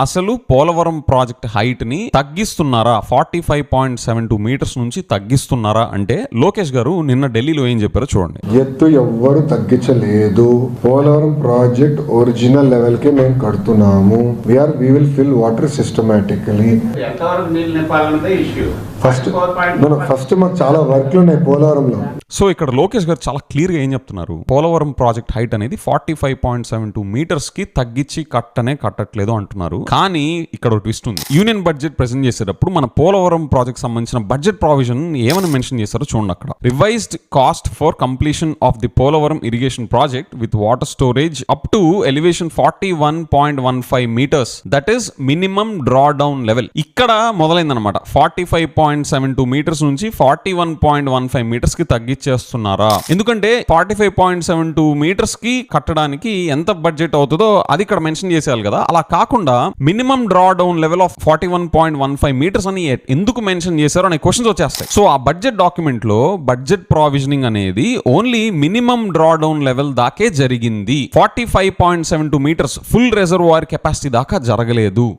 అసలు Polavaram project height ని తగ్గిస్తున్నారా, 45.72 metres నుంచి తగ్గిస్తున్నారా అంటే లోకేష్ గారు నిన్న ఢిల్లీలో ఏం చెప్పారో చూడండి. ఎత్తు ఎవ్వరు తగ్గించలేదు, పోలవరం ప్రాజెక్ట్ ఒరిజినల్ లెవెల్ కి మేము కడుతున్నాము. We will fill water systematically. First మాకు చాలా వర్క్లు ఉన్నాయి పోలవరంలో. సో ఇక్కడ లోకేష్ గారు చాలా క్లియర్ గా ఏం చెప్తున్నారు, పోలవరం ప్రాజెక్ట్ హైట్ అనేది 45.72 మీటర్స్ కి తగ్గించి కట్టట్లేదు అంటున్నారు. కానీ ఇక్కడ ఒక ట్విస్ట్ ఉంది. యూనియన్ బడ్జెట్ ప్రెజెంట్ చేసేటప్పుడు మన పోలవరం ప్రాజెక్ట్ సంబంధించిన బడ్జెట్ ప్రావిజన్ ఏమని మెన్షన్ చేశారో చూడండి. అక్కడ revised cost for completion of the Polavaram irrigation project with water storage up to elevation 41.15 meters, that is minimum draw down level. ఇక్కడ మొదలైందనమాట. 45.72 మీటర్స్ నుంచి 41.15 మీటర్స్ కి తగ్గించేస్తున్నారా. ఎందుకంటే 45.72 మీటర్స్ కి కట్టడానికి ఎంత బడ్జెట్ అవుతుందో అది ఇక్కడ మెన్షన్ చేసేయాలి కదా. అలా కాకుండా minimum draw down level of 41.15 metres అని ఎందుకు మెన్షన్ చేశారో అనే క్వశ్చన్స్ వచ్చేస్తాయి. సో ఆ బడ్జెట్ డాక్యుమెంట్ లో బడ్జెట్ ప్రావిజనింగ్ అనేది only minimum draw down level దాకే జరిగింది. 45.72 మీటర్స్ ఫుల్ రిజర్వాయర్ కెపాసిటీ దాకా జరగలేదు.